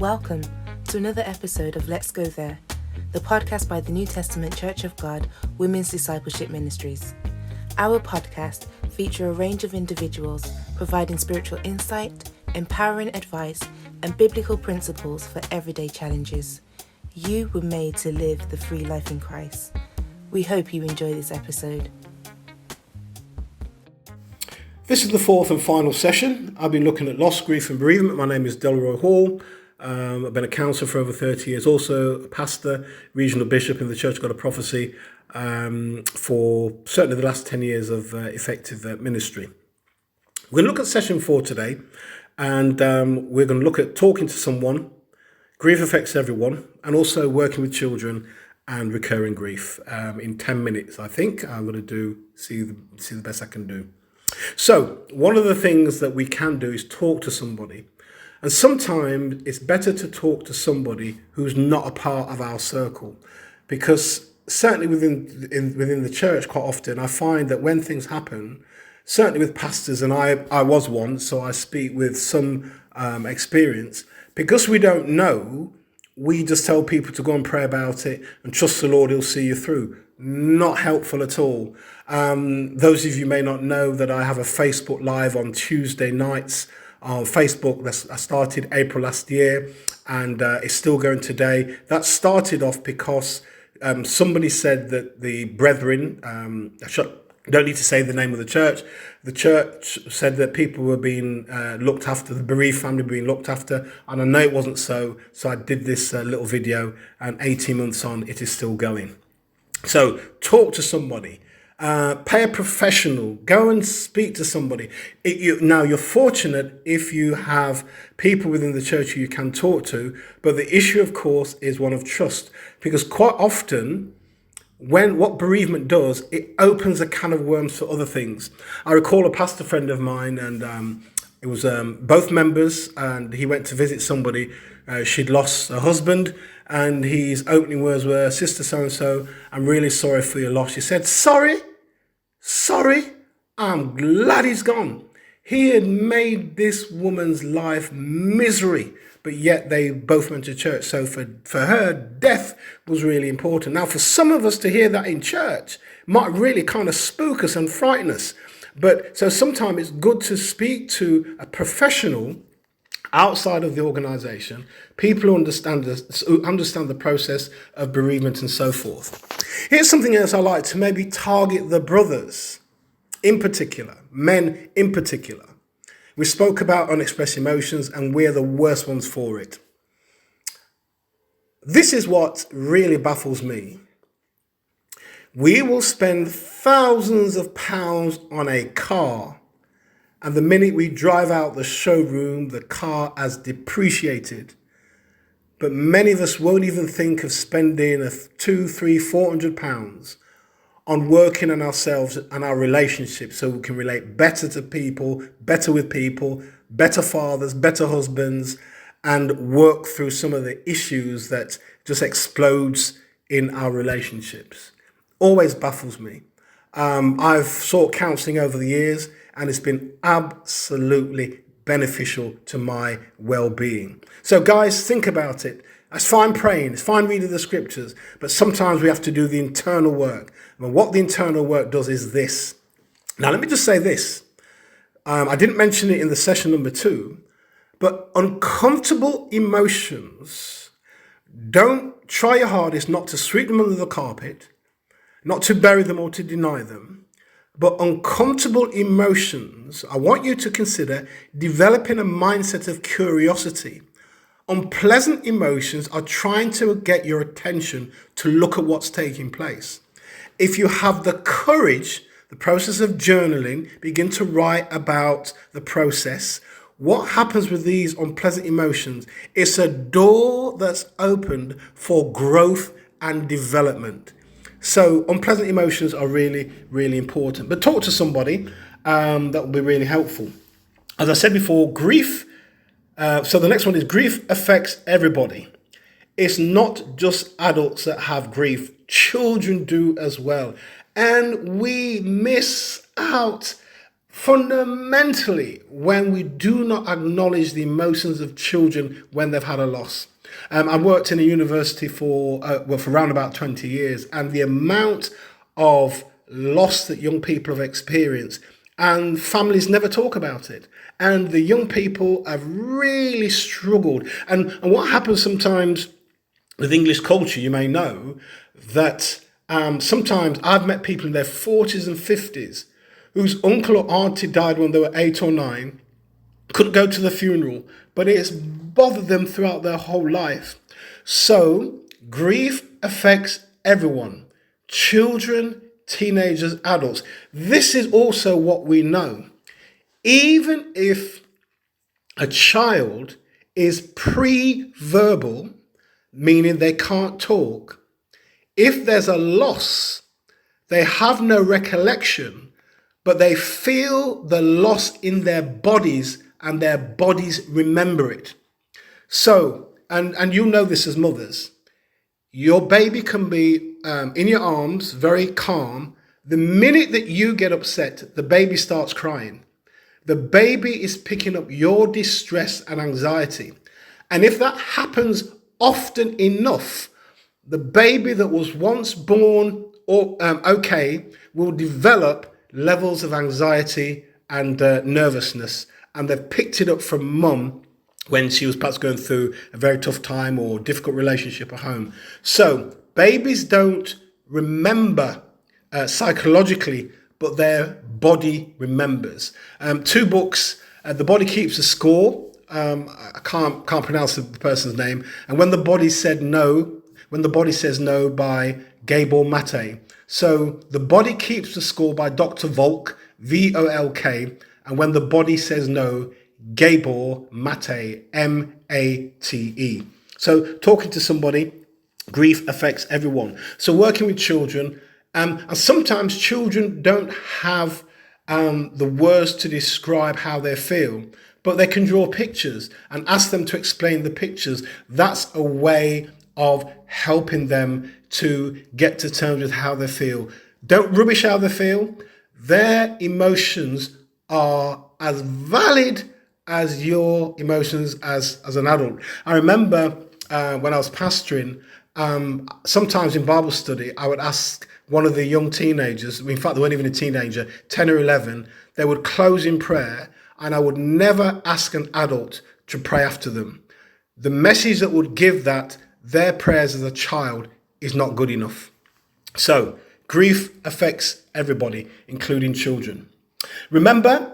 Welcome to another episode of Let's Go There, the podcast by the New Testament Church of God Women's Discipleship Ministries. Our podcast features a range of individuals providing spiritual insight, empowering advice, and biblical principles for everyday challenges. You were made to live the free life in Christ. We hope you enjoy this episode. This is the fourth and final session. I've been looking at loss, grief and bereavement. My name is Delroy Hall. I've been a counsellor for over 30 years, also a pastor, regional bishop in the Church of God of Prophecy for certainly the last 10 years of effective ministry. We're going to look at session 4 today, and we're going to look at talking to someone. Grief affects everyone, and also working with children and recurring grief in 10 minutes, I think. I'm going to see the best I can do. So one of the things that we can do is talk to somebody. And sometimes it's better to talk to somebody who's not a part of our circle, because certainly within the church quite often I find that when things happen, certainly with pastors, and I was one, so I speak with some experience, because we don't know, we just tell people to go and pray about it and trust the Lord, he'll see you through. Not helpful at all. Those of you may not know that I have a Facebook Live on Tuesday nights on Facebook. I started April last year, and it's still going today. That started off because somebody said that the brethren, don't need to say the name of the church said that people were being looked after, the bereaved family being looked after, and I know it wasn't so I did this little video, and 18 months on, it is still going. So talk to somebody. Pay a professional. Go and speak to somebody. Now, you're fortunate if you have people within the church who you can talk to, but the issue, of course, is one of trust. Because quite often, what bereavement does, it opens a can of worms for other things. I recall a pastor friend of mine, and it was both members, and he went to visit somebody. She'd lost her husband, and his opening words were, "Sister so-and-so, I'm really sorry for your loss." She said, Sorry, I'm glad he's gone. He had made this woman's life misery, but yet they both went to church. So for her, death was really important. Now, for some of us to hear that in church might really kind of spook us and frighten us. But so sometimes it's good to speak to a professional outside of the organisation, people who understand the process of bereavement and so forth. Here's something else I like to maybe target the brothers in particular, men in particular. We spoke about unexpressed emotions, and we're the worst ones for it. This is what really baffles me. We will spend thousands of pounds on a car, and the minute we drive out the showroom, the car has depreciated. But many of us won't even think of spending £200, £300, £400 on working on ourselves and our relationships so we can relate better to people, better with people, better fathers, better husbands, and work through some of the issues that just explodes in our relationships. Always baffles me. I've sought counselling over the years, and it's been absolutely beneficial to my well-being. So guys, think about it. It's fine praying, it's fine reading the scriptures, but sometimes we have to do the internal work. And what the internal work does is this. Now, let me just say this. I didn't mention it in the session number 2, but uncomfortable emotions, don't try your hardest not to sweep them under the carpet, not to bury them or to deny them. But uncomfortable emotions, I want you to consider developing a mindset of curiosity. Unpleasant emotions are trying to get your attention to look at what's taking place. If you have the courage, the process of journaling, begin to write about the process. What happens with these unpleasant emotions? It's a door that's opened for growth and development. So unpleasant emotions are really, really important. But talk to somebody, that will be really helpful. As I said before, grief. So the next one is grief affects everybody. It's not just adults that have grief. Children do as well. And we miss out fundamentally when we do not acknowledge the emotions of children when they've had a loss. I worked in a university for around about 20 years, and the amount of loss that young people have experienced, and families never talk about it. And the young people have really struggled. And what happens sometimes with English culture, you may know that sometimes I've met people in their 40s and 50s whose uncle or auntie died when they were 8 or 9, couldn't go to the funeral, but it's bothered them throughout their whole life. So grief affects everyone, children, teenagers, adults. This is also what we know. Even if a child is pre-verbal, meaning they can't talk, if there's a loss, they have no recollection, but they feel the loss in their bodies and their bodies remember it. So, and you know this as mothers, your baby can be in your arms, very calm. The minute that you get upset, the baby starts crying. The baby is picking up your distress and anxiety. And if that happens often enough, the baby that was once born okay will develop levels of anxiety and nervousness, and they've picked it up from mum when she was perhaps going through a very tough time or difficult relationship at home. So babies don't remember psychologically, but their body remembers. 2 books, The Body Keeps a Score. I can't pronounce the person's name. And When the Body Said No, When the Body Says No by Gabor Mate. So The Body Keeps the Score by Dr. Volk, Volk, and When the Body Says No, Gabor Mate, Mate. So talking to somebody, grief affects everyone. So working with children, and sometimes children don't have the words to describe how they feel, but they can draw pictures and ask them to explain the pictures. That's a way of helping them to get to terms with how they feel. Don't rubbish how they feel. Their emotions are as valid as your emotions as an adult. I remember when I was pastoring, sometimes in Bible study, I would ask one of the young teenagers, in fact, they weren't even a teenager, 10 or 11, they would close in prayer, and I would never ask an adult to pray after them. The message that would give that their prayers as a child is not good enough. So grief affects everybody, including children. Remember,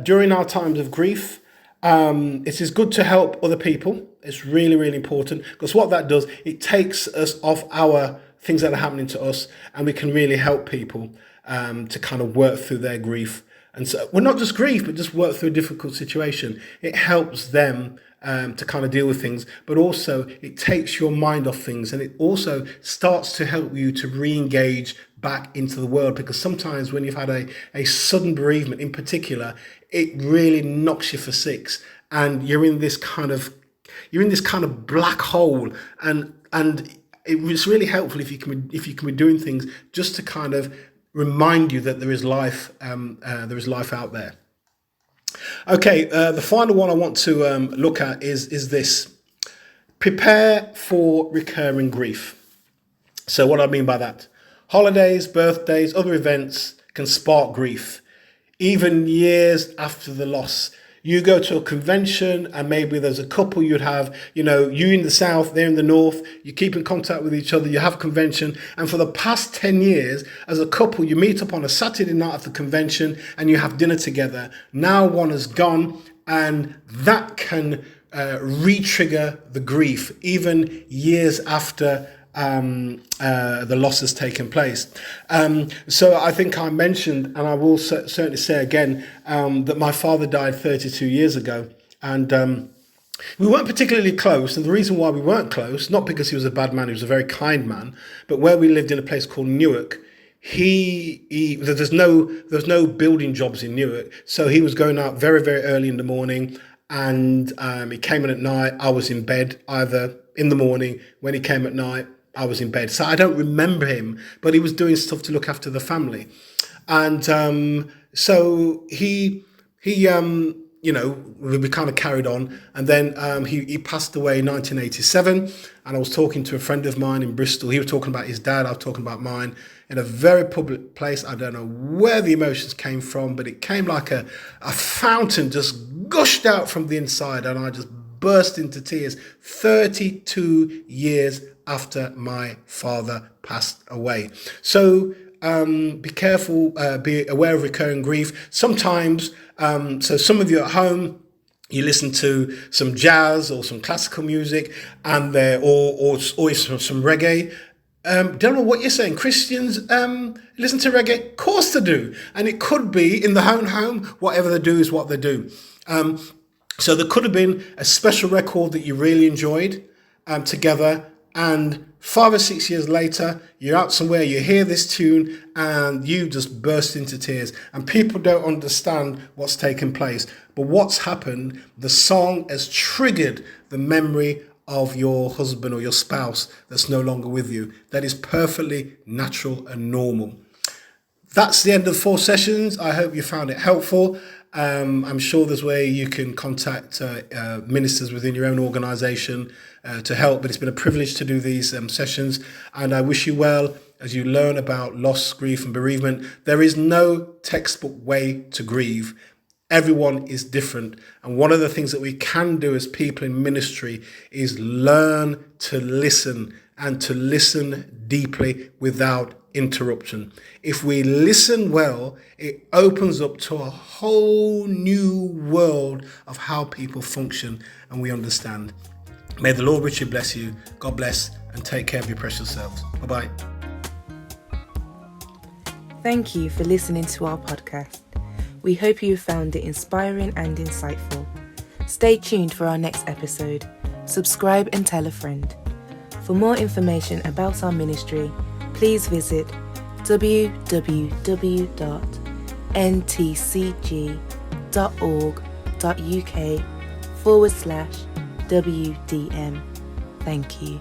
during our times of grief, it is good to help other people. It's really, really important, because what that does, it takes us off our things that are happening to us, and we can really help people to kind of work through their grief. And so, well, not just grief, but just work through a difficult situation. It helps them to kind of deal with things, but also it takes your mind off things, and it also starts to help you to re-engage back into the world, because sometimes when you've had a sudden bereavement in particular, it really knocks you for 6, and you're in this kind of black hole, and it's really helpful if you can be doing things just to kind of remind you that there is life out there. Okay, the final one I want to look at is this: prepare for recurring grief. So what do I mean by that? Holidays, birthdays, other events can spark grief, even years after the loss. You go to a convention and maybe there's a couple you'd have, you in the south, they're in the north, you keep in contact with each other, you have a convention, and for the past 10 years, as a couple, you meet up on a Saturday night at the convention and you have dinner together. Now one is gone, and that can re-trigger the grief, even years after the loss has taken place. So I think I mentioned, and I will certainly say again, that my father died 32 years ago, and we weren't particularly close. And the reason why we weren't close, not because he was a bad man, he was a very kind man, but where we lived in a place called Newark, there's no building jobs in Newark, so he was going out very, very early in the morning, and he came in at night. I was in bed either in the morning. When he came at night, I was in bed. So I don't remember him, but he was doing stuff to look after the family. And So we kind of carried on, and then he passed away in 1987. And I was talking to a friend of mine in Bristol. He was talking about his dad. I was talking about mine in a very public place. I don't know where the emotions came from, but it came like a fountain, just gushed out from the inside, and I just burst into tears 32 years after my father passed away. So be careful, be aware of recurring grief. Sometimes, so some of you at home, you listen to some jazz or some classical music, and or some reggae. Don't know what you're saying. Christians listen to reggae? Of course they do. And it could be in the home, whatever they do is what they do. So there could have been a special record that you really enjoyed together, and 5 or 6 years later, you're out somewhere, you hear this tune, and you just burst into tears. And people don't understand what's taken place. But what's happened, the song has triggered the memory of your husband or your spouse that's no longer with you. That is perfectly natural and normal. That's the end of the 4 sessions. I hope you found it helpful. I'm sure there's a way you can contact ministers within your own organisation to help, but it's been a privilege to do these sessions, and I wish you well as you learn about loss, grief and bereavement. There is no textbook way to grieve. Everyone is different, and one of the things that we can do as people in ministry is learn to listen, and to listen deeply without interruption. If we listen well, it opens up to a whole new world of how people function and we understand. May the Lord richly bless you. God bless, and take care of your precious selves. Bye-bye. Thank you for listening to our podcast. We hope you found it inspiring and insightful. Stay tuned for our next episode. Subscribe and tell a friend. For more information about our ministry, please visit www.ntcg.org.uk/WDM. Thank you.